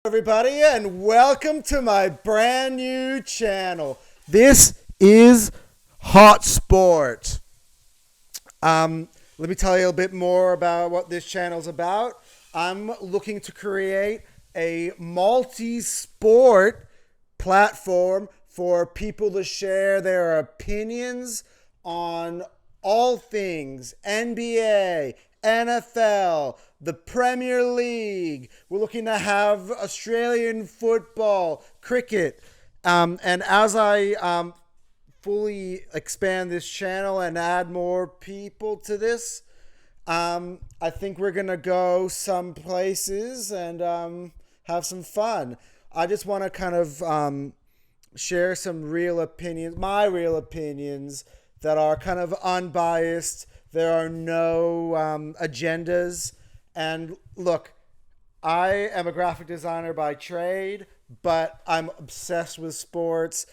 Everybody, and welcome to my brand new channel. This is Hotsport. Let me tell you a bit more about what this channel's about. I'm looking to create a multi-sport platform for people to share their opinions on all things NBA, NFL, the Premier League. We're looking to have Australian football, cricket. And as I fully expand this channel and add more people to this, I think we're going to go some places and have some fun. I just want to kind of share some real opinions, my real opinions that are kind of unbiased. There are no agendas. And look, I am a graphic designer by trade, but I'm obsessed with sports.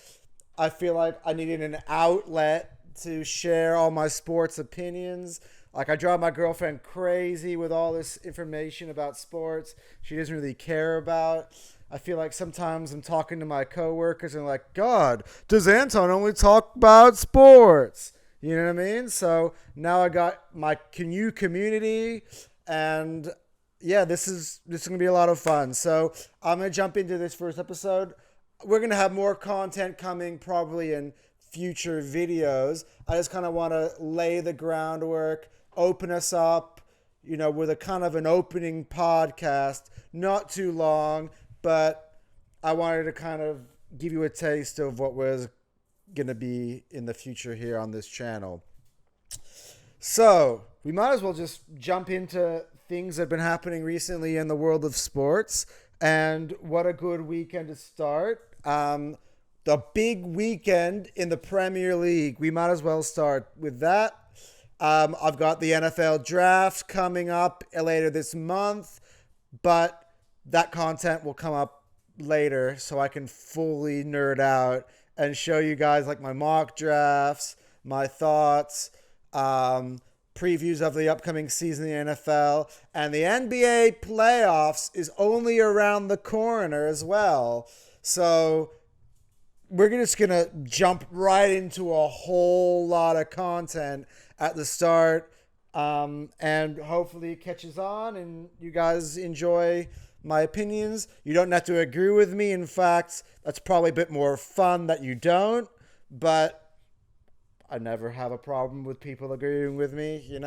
I feel like I needed an outlet to share all my sports opinions. Like, I drive my girlfriend crazy with all this information about sports she doesn't really care about. I feel like sometimes I'm talking to my coworkers and like, God, does Anton only talk about sports? You know what I mean? So now I got my new community, and yeah, this is gonna be a lot of fun. So I'm gonna jump into this first episode. We're gonna have more content coming probably in future videos. I just kind of want to lay the groundwork, open us up, with a kind of an opening podcast, not too long, but I wanted to kind of give you a taste of what was going to be in the future here on this channel. So we might as well just jump into things that have been happening recently in the world of sports. And what a good weekend to start. The big weekend in the Premier League. We might as well start with that. I've got the NFL draft coming up later this month, but that content will come up later so I can fully nerd out and show you guys like my mock drafts, my thoughts, previews of the upcoming season in the NFL, and the NBA playoffs is only around the corner as well. So we're just going to jump right into a whole lot of content at the start, and hopefully it catches on and you guys enjoy my opinions. You don't have to agree with me. In fact, that's probably a bit more fun that you don't, but I never have a problem with people agreeing with me.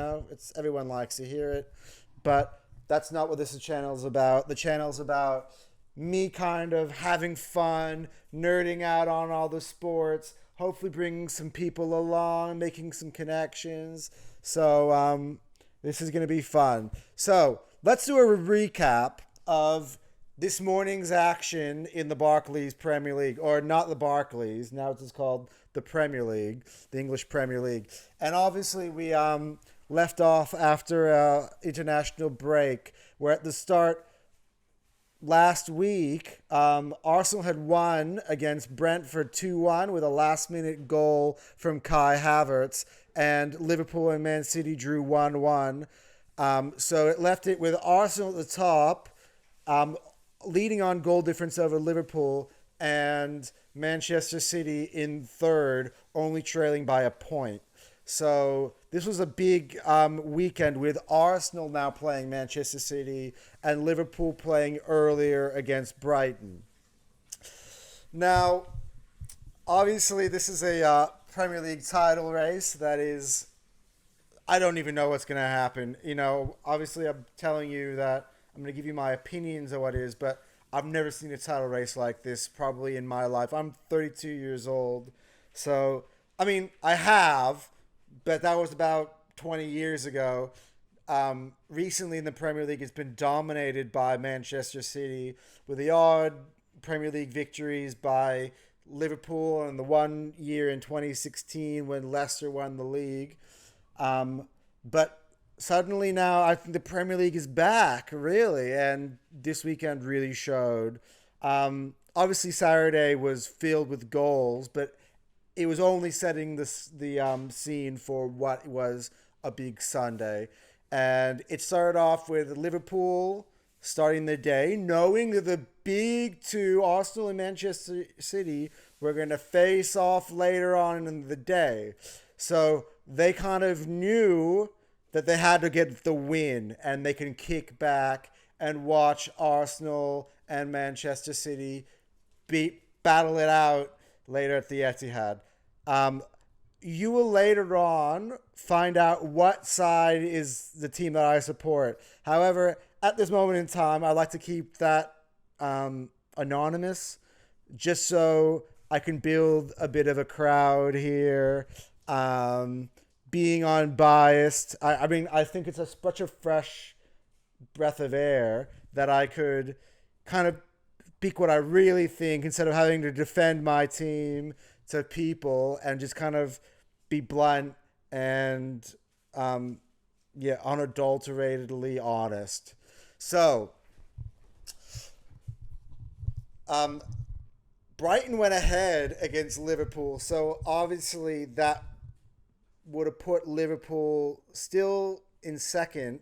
Everyone likes to hear it, but that's not what this channel is about. The channel's about me kind of having fun, nerding out on all the sports, hopefully bringing some people along, making some connections. So this is going to be fun. So let's do a recap of this morning's action in the Barclays Premier League, or not the Barclays, now it's called the Premier League, the English Premier League. And obviously we left off after international break, where at the start last week, Arsenal had won against Brentford 2-1 with a last-minute goal from Kai Havertz, and Liverpool and Man City drew 1-1. So it left it with Arsenal at the top, leading on goal difference over Liverpool, and Manchester City in third, only trailing by a point. So this was a big weekend with Arsenal now playing Manchester City and Liverpool playing earlier against Brighton. Now, obviously, this is a Premier League title race that is, I don't even know what's going to happen. Obviously, I'm telling you that I'm going to give you my opinions of what it is, but I've never seen a title race like this probably in my life. I'm 32 years old. So, I mean, I have, but that was about 20 years ago. Recently in the Premier League, it's been dominated by Manchester City, with the odd Premier League victories by Liverpool, and the one year in 2016 when Leicester won the league. But suddenly now I think the Premier League is back, really, and this weekend really showed. Obviously, Saturday was filled with goals, but it was only setting the scene for what was a big Sunday. And it started off with Liverpool starting the day, knowing that the big two, Arsenal and Manchester City, were going to face off later on in the day. So they kind of knew that they had to get the win, and they can kick back and watch Arsenal and Manchester City battle it out later at the Etihad. You will later on find out what side is the team that I support. However, at this moment in time, I like to keep that anonymous, just so I can build a bit of a crowd here. Being unbiased, I mean, I think it's such a fresh breath of air that I could kind of speak what I really think instead of having to defend my team to people and just kind of be blunt and unadulteratedly honest. So Brighton went ahead against Liverpool, so obviously that would have put Liverpool still in second,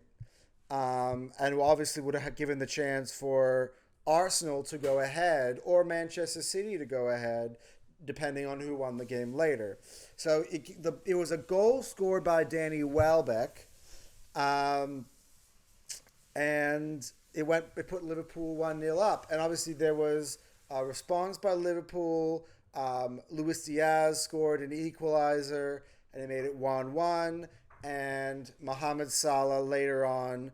and obviously would have given the chance for Arsenal to go ahead or Manchester City to go ahead, depending on who won the game later. So it was a goal scored by Danny Welbeck, and it put Liverpool 1-0 up. And obviously there was a response by Liverpool. Luis Diaz scored an equalizer, and it made it 1-1. And Mohamed Salah later on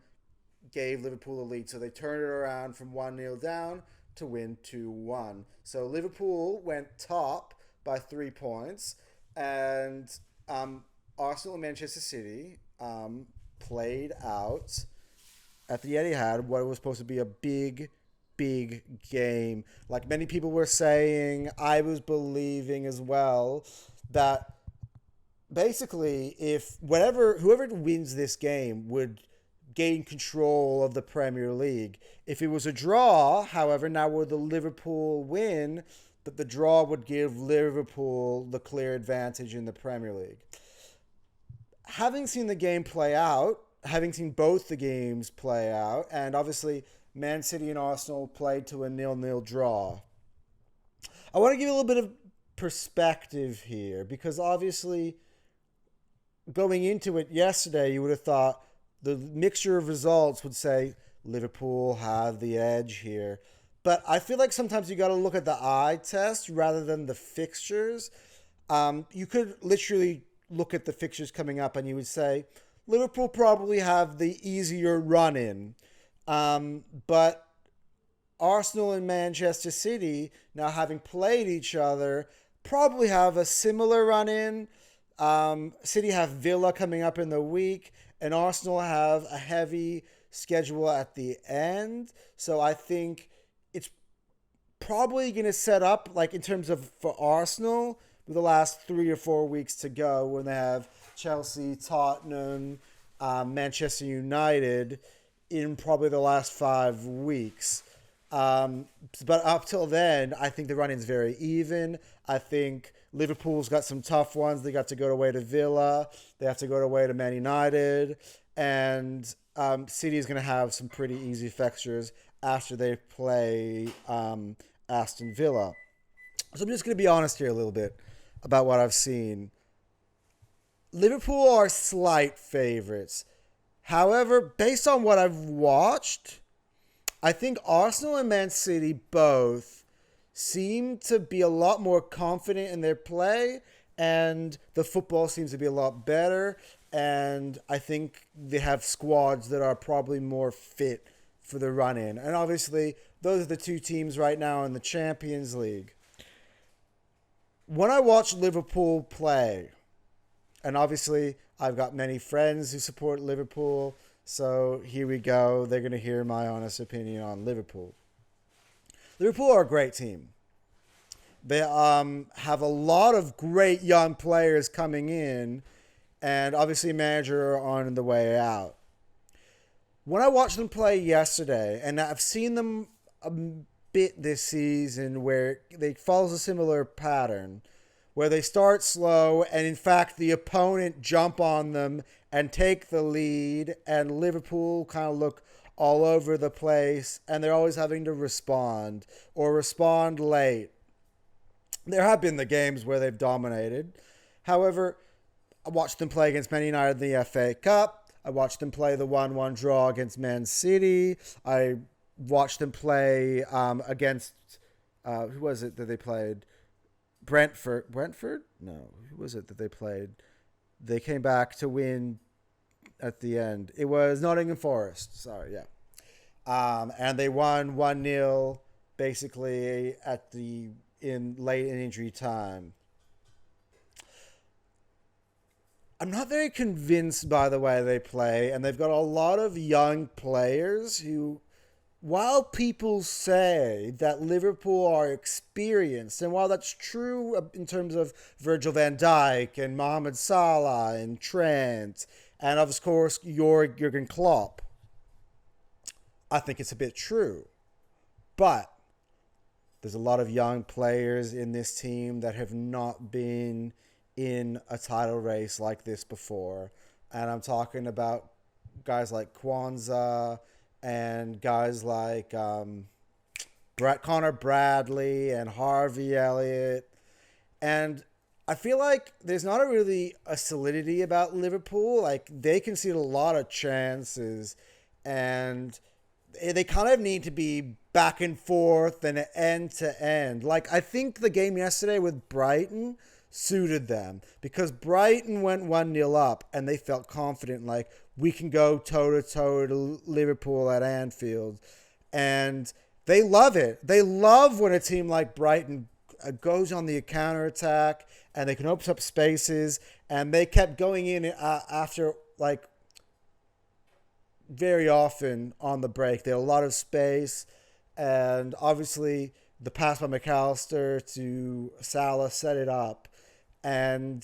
gave Liverpool a lead. So they turned it around from 1-0 down to win 2-1. So Liverpool went top by 3 points. And Arsenal and Manchester City played out at the Etihad what was supposed to be a big game. Like many people were saying, I was believing as well that basically if whoever wins this game would gain control of the Premier League. If it was a draw, however, now with the Liverpool win, that the draw would give Liverpool the clear advantage in the Premier League. Having seen the game play out, having seen both the games play out, and obviously Man City and Arsenal played to a 0-0 draw, I want to give a little bit of perspective here, because obviously going into it yesterday, you would have thought the mixture of results would say Liverpool have the edge here. But I feel like sometimes you got to look at the eye test rather than the fixtures. You could literally look at the fixtures coming up and you would say Liverpool probably have the easier run-in. But Arsenal and Manchester City, now having played each other, probably have a similar run-in. City have Villa coming up in the week, and Arsenal have a heavy schedule at the end. So I think it's probably going to set up, like in terms of for Arsenal, with the last 3 or 4 weeks to go when they have Chelsea, Tottenham, Manchester United in probably the last 5 weeks. But up till then, I think the run-in's very even. I think Liverpool's got some tough ones. They got to go away to Villa. They have to go away to Man United. And City is going to have some pretty easy fixtures after they play Aston Villa. So I'm just going to be honest here a little bit about what I've seen. Liverpool are slight favorites. However, based on what I've watched, I think Arsenal and Man City both seem to be a lot more confident in their play, and the football seems to be a lot better, and I think they have squads that are probably more fit for the run-in. And obviously, those are the two teams right now in the Champions League. When I watch Liverpool play, and obviously I've got many friends who support Liverpool, so here we go. They're going to hear my honest opinion on Liverpool. Liverpool are a great team. They have a lot of great young players coming in, and obviously a manager on the way out. When I watched them play yesterday, and I've seen them a bit this season where they follow a similar pattern, where they start slow, and in fact the opponent jump on them and take the lead, and Liverpool kind of look all over the place, and they're always having to respond or respond late. There have been the games where they've dominated. However, I watched them play against Man United in the FA Cup. I watched them play the 1-1 draw against Man City. I watched them play against, who was it that they played? Brentford? No. Who was it that they played? They came back to win at the end. It was Nottingham Forest. Sorry, yeah. And they won 1-0 basically late in injury time. I'm not very convinced by the way they play, and they've got a lot of young players who, while people say that Liverpool are experienced, and while that's true in terms of Virgil van Dijk and Mohamed Salah and Trent, and of course Jurgen Klopp, I think it's a bit true. But there's a lot of young players in this team that have not been in a title race like this before. And I'm talking about guys like Kwanzaa and guys like Connor Bradley and Harvey Elliott. And I feel like there's not really a solidity about Liverpool. Like, they concede a lot of chances, and they kind of need to be back and forth and end to end. Like, I think the game yesterday with Brighton suited them because Brighton went 1-0 up and they felt confident, like, we can go toe-to-toe to Liverpool at Anfield. And they love it. They love when a team like Brighton goes on the counter-attack and they can open up spaces, and they kept going in after, like, very often on the break. They had a lot of space, and obviously the pass by McAllister to Salah set it up. And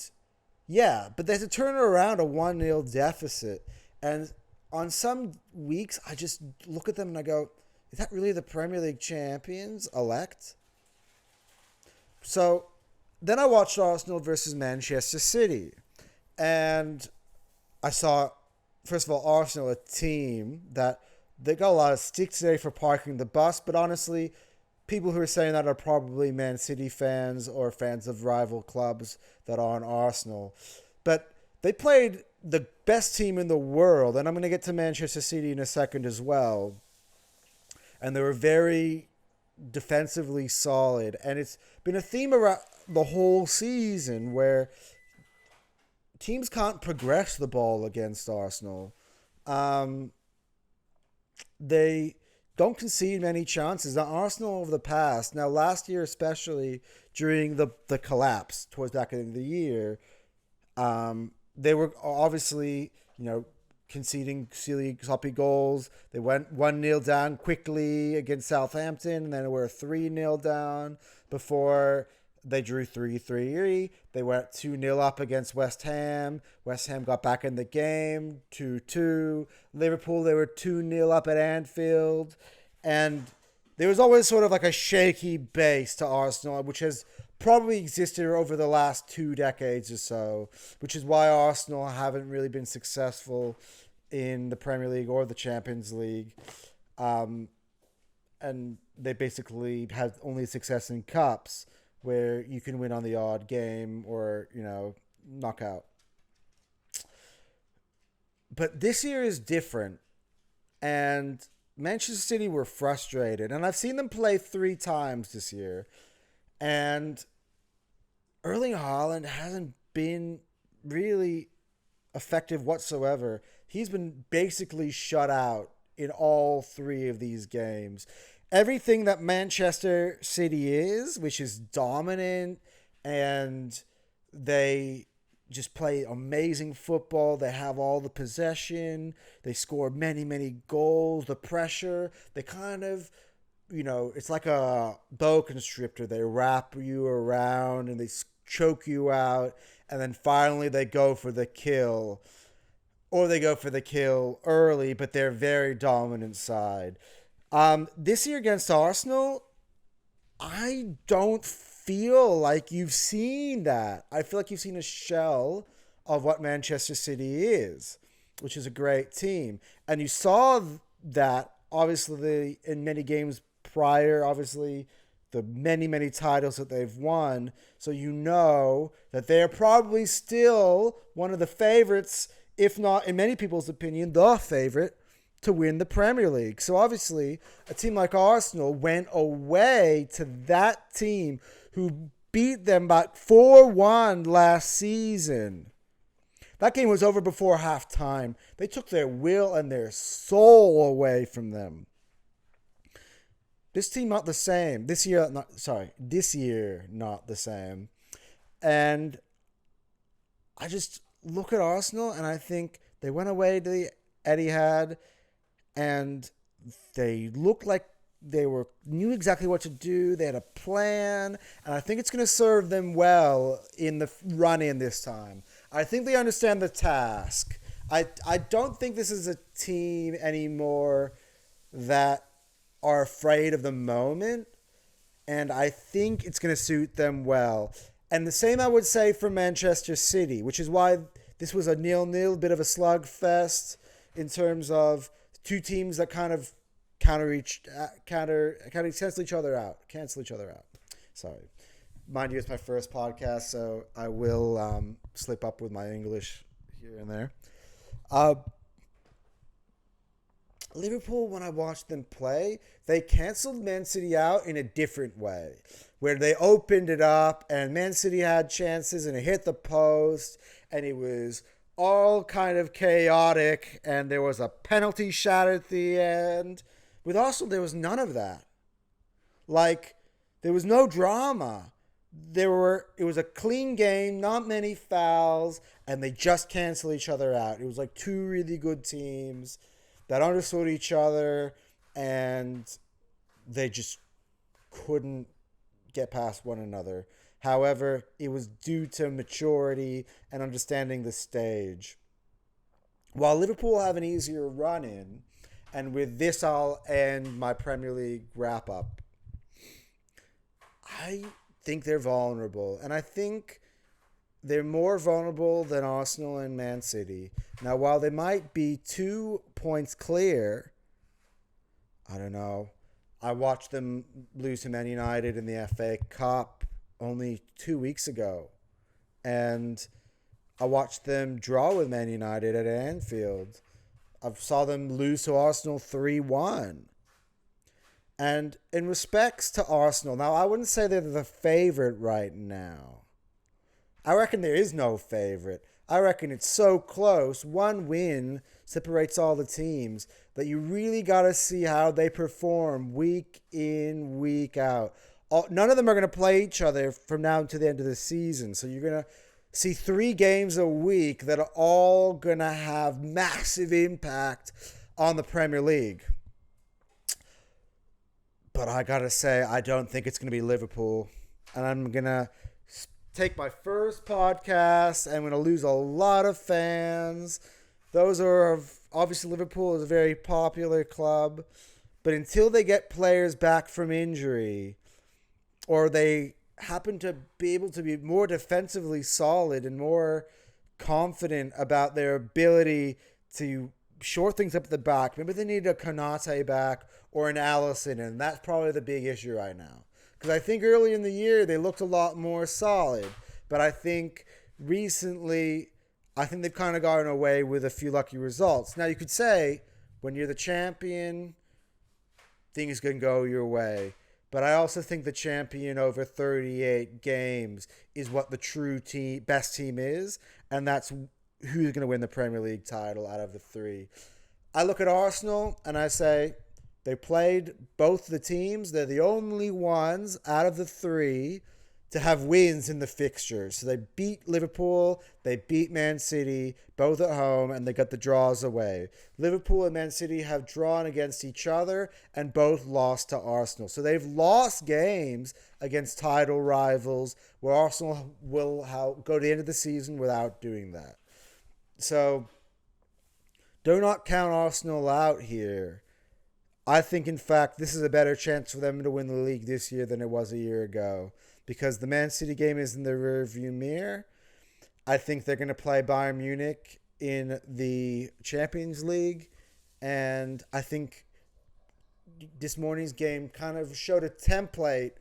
yeah, but they had to turn around a 1-0 deficit. And on some weeks, I just look at them and I go, is that really the Premier League champions elect? So then I watched Arsenal versus Manchester City. And I saw, first of all, Arsenal, a team that they got a lot of stick today for parking the bus. But honestly, people who are saying that are probably Man City fans or fans of rival clubs that are on Arsenal. But they played the best team in the world. And I'm going to get to Manchester City in a second as well. And they were very defensively solid. And it's been a theme around the whole season where teams can't progress the ball against Arsenal. They don't concede many chances. Now, Arsenal over the past, now last year especially, during the collapse towards back in the year, they were obviously, conceding silly, sloppy goals. They went 1-0 down quickly against Southampton, and then they were 3-0 down before they drew 3-3. They went 2-0 up against West Ham. West Ham got back in the game, 2-2. Liverpool, they were 2-0 up at Anfield. And there was always sort of like a shaky base to Arsenal, which has probably existed over the last 2 decades or so, which is why Arsenal haven't really been successful in the Premier League or the Champions League. And they basically had only success in cups, where you can win on the odd game or, knockout. But this year is different. And Manchester City were frustrated. And I've seen them play 3 times this year. And Erling Haaland hasn't been really effective whatsoever. He's been basically shut out in all 3 of these games. Everything that Manchester City is, which is dominant, and they just play amazing football. They have all the possession. They score many, many goals. The pressure, they kind of, it's like a boa constrictor. They wrap you around and they choke you out. And then finally they go for the kill. Or they go for the kill early, but they're very dominant side. This year against Arsenal, I don't feel like you've seen that. I feel like you've seen a shell of what Manchester City is, which is a great team. And you saw that obviously in many games prior, obviously the many, many titles that they've won. So you know that they're probably still one of the favorites, if not, in many people's opinion, the favorite to win the Premier League. So obviously, a team like Arsenal went away to that team who beat them by 4-1 last season. That game was over before halftime. They took their will and their soul away from them. This team not the same. This year not the same. And I just look at Arsenal and I think they went away to the Etihad and they looked like knew exactly what to do. They had a plan, and I think it's going to serve them well in the run-in this time. I think they understand the task. I don't think this is a team anymore that are afraid of the moment, and I think it's going to suit them well. And the same I would say for Manchester City, which is why this was a 0-0, bit of a slugfest in terms of two teams that kind of cancel each other out. Sorry. Mind you, it's my first podcast, so I will slip up with my English here and there. Liverpool, when I watched them play, they cancelled Man City out in a different way, where they opened it up and Man City had chances and it hit the post and it was all kind of chaotic and there was a penalty shot at the end. With Arsenal, there was none of that. Like, there was no drama. It was a clean game, not many fouls, and they just cancel each other out. It was like two really good teams that understood each other, and they just couldn't get past one another. However, it was due to maturity and understanding the stage. While Liverpool have an easier run in, and with this, I'll end my Premier League wrap-up. I think they're vulnerable. And I think they're more vulnerable than Arsenal and Man City. Now, while they might be 2 points clear, I don't know. I watched them lose to Man United in the FA Cup only 2 weeks ago. And I watched them draw with Man United at Anfield. I saw them lose to Arsenal 3-1. And in respects to Arsenal, now I wouldn't say they're the favorite right now. I reckon there is no favorite. I reckon it's so close. One win separates all the teams that you really got to see how they perform week in, week out. None of them are going to play each other from now to the end of the season. So you're going to see 3 games a week that are all going to have massive impact on the Premier League. But I got to say, I don't think it's going to be Liverpool. And I'm going to take my first podcast. I'm going to lose a lot of fans. Those are, obviously, Liverpool is a very popular club. But until they get players back from injury, or they happen to be able to be more defensively solid and more confident about their ability to shore things up at the back. Maybe they need a Konate back or an Allison, and that's probably the big issue right now. Because I think early in the year they looked a lot more solid, but I think recently, they've kind of gotten away with a few lucky results. Now you could say, when you're the champion, things can go your way. But I also think the champion over 38 games is what the true best team is. And that's who's going to win the Premier League title out of the 3. I look at Arsenal and I say they played both the teams. They're the only ones out of the 3 to have wins in the fixtures. So they beat Liverpool, they beat Man City, both at home, and they got the draws away. Liverpool and Man City have drawn against each other and both lost to Arsenal. So they've lost games against title rivals where Arsenal will go to the end of the season without doing that. So do not count Arsenal out here. I think, in fact, this is a better chance for them to win the league this year than it was a year ago. Because the Man City game is in the rearview mirror. I think they're going to play Bayern Munich in the Champions League. And I think this morning's game kind of showed a template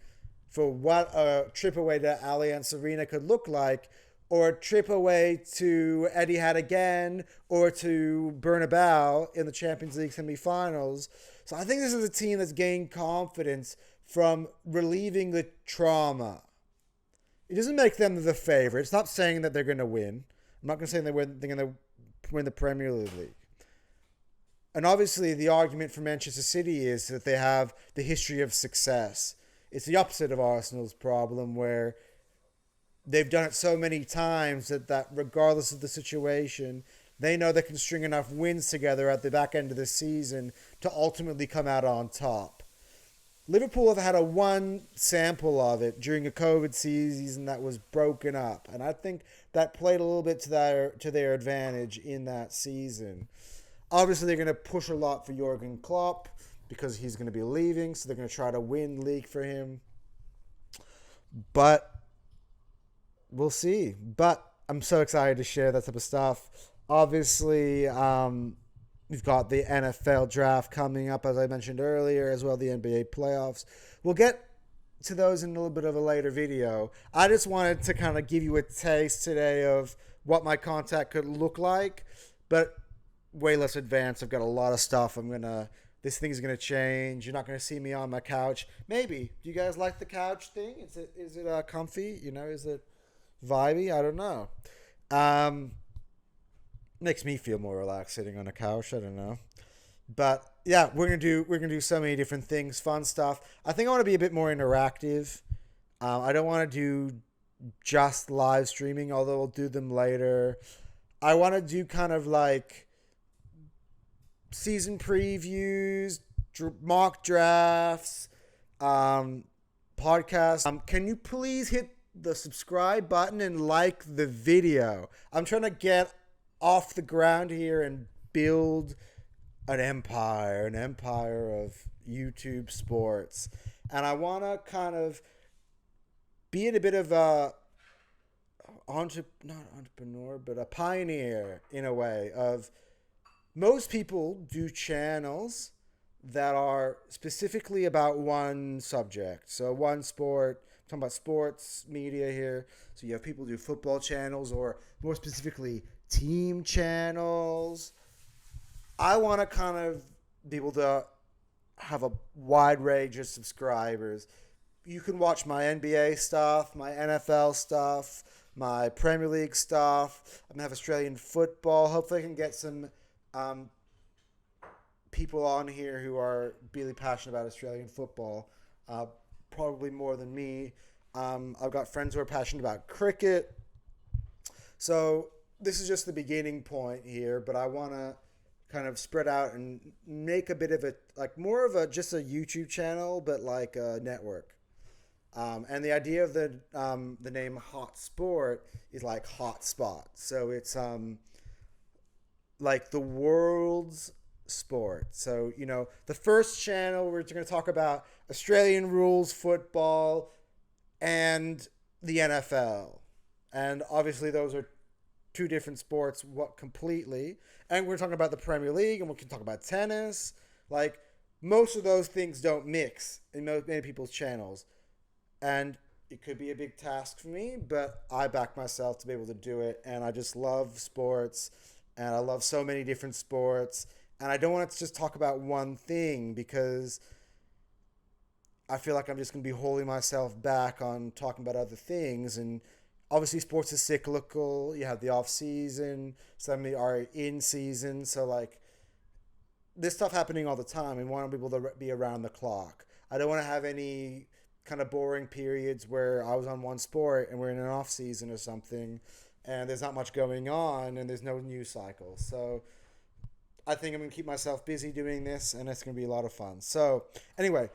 for what a trip away to Allianz Arena could look like, or a trip away to Etihad again, or to Bernabeu in the Champions League semifinals. So I think this is a team that's gained confidence from relieving the trauma. It doesn't make them the favorite. It's not saying that they're going to win. I'm not going to say they're going to win the Premier League. And obviously, the argument for Manchester City is that they have the history of success. It's the opposite of Arsenal's problem, where they've done it so many times that regardless of the situation, they know they can string enough wins together at the back end of the season to ultimately come out on top. Liverpool have had a one sample of it during a COVID season that was broken up, and I think that played a little bit to their advantage in that season. Obviously, they're going to push a lot for Jurgen Klopp because he's going to be leaving, so they're going to try to win league for him. But we'll see. But I'm so excited to share that type of stuff. Obviously, we've got the NFL draft coming up, as I mentioned earlier, as well the NBA playoffs. We'll get to those in a little bit of a later video. I just wanted to kind of give you a taste today of what my content could look like, but way less advanced. I've got a lot of stuff. This thing is gonna change. You're not gonna see me on my couch. Maybe. Do you guys like the couch thing? Is it comfy? Is it vibey? I don't know. Makes me feel more relaxed sitting on a couch. I don't know. But yeah, we're gonna do so many different things, fun stuff. I think I want to be a bit more interactive. I don't want to do just live streaming, although we'll do them later. I want to do kind of like season previews, mock drafts, podcasts. Can you please hit the subscribe button and like the video? I'm trying to get off the ground here and build an empire of YouTube sports. And I want to kind of be in a bit of a not entrepreneur, but a pioneer in a way of most people do channels that are specifically about one subject. So one sport, I'm talking about sports media here. So you have people who do football channels or more specifically team channels. I want to kind of be able to have a wide range of subscribers. You can watch my NBA stuff, my NFL stuff, my Premier League stuff. I'm going to have Australian football. Hopefully I can get some people on here who are really passionate about Australian football, probably more than me. I've got friends who are passionate about cricket. So this is just the beginning point here, but I want to kind of spread out and make a bit of more of just a YouTube channel, but like a network. And the idea of the name Hotsport is like hotspot. So it's like the world's sport. So, the first channel, we're going to talk about Australian rules football and the NFL. And obviously those are two different sports, completely. And we're talking about the Premier League, and we can talk about tennis. Like, most of those things don't mix in many people's channels. And it could be a big task for me, but I back myself to be able to do it. And I just love sports. And I love so many different sports. And I don't want to just talk about one thing because I feel like I'm just going to be holding myself back on talking about other things. And obviously sports is cyclical. You have the off season. Some are in season. So like this stuff happening all the time, and want people to be around the clock. I don't want to have any kind of boring periods where I was on one sport and we're in an off season or something and there's not much going on and there's no news cycle. So I think I'm going to keep myself busy doing this, and it's going to be a lot of fun. So anyway,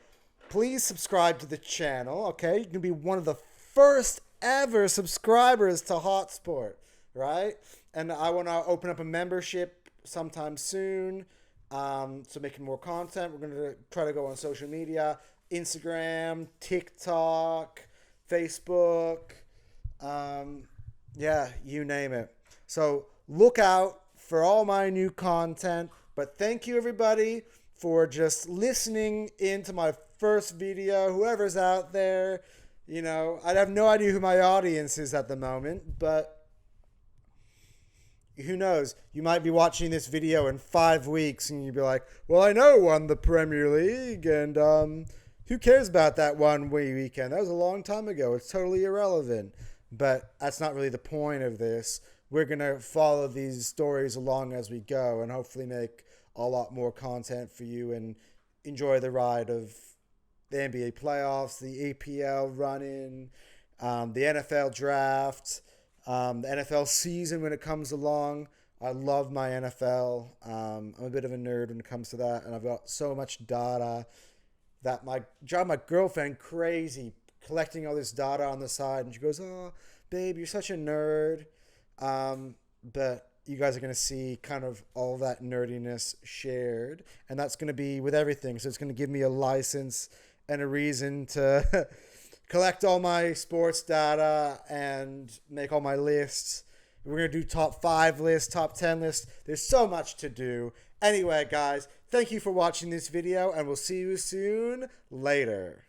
please subscribe to the channel, okay? You can be one of the first ever subscribers to Hotsport, right? And I want to open up a membership sometime soon, so making more content. We're going to try to go on social media, Instagram, TikTok, Facebook, you name it. So look out for all my new content. But thank you, everybody, for just listening into my first video. Whoever's out there, you know, I have no idea who my audience is at the moment, but who knows? You might be watching this video in 5 weeks and you'd be like, well, I know who won the Premier League, and who cares about that one weekend? That was a long time ago. It's totally irrelevant. But that's not really the point of this. We're going to follow these stories along as we go and hopefully make a lot more content for you and enjoy the ride of the NBA playoffs, the EPL run-in, the NFL draft, the NFL season when it comes along. I love my NFL. I'm a bit of a nerd when it comes to that, and I've got so much data that drive my girlfriend crazy collecting all this data on the side, and she goes, "Oh, babe, you're such a nerd." But you guys are going to see kind of all that nerdiness shared, and that's going to be with everything. So it's going to give me a license and a reason to collect all my sports data and make all my lists. We're going to do top 5 lists, top 10 lists. There's so much to do. Anyway, guys, thank you for watching this video, and we'll see you soon later.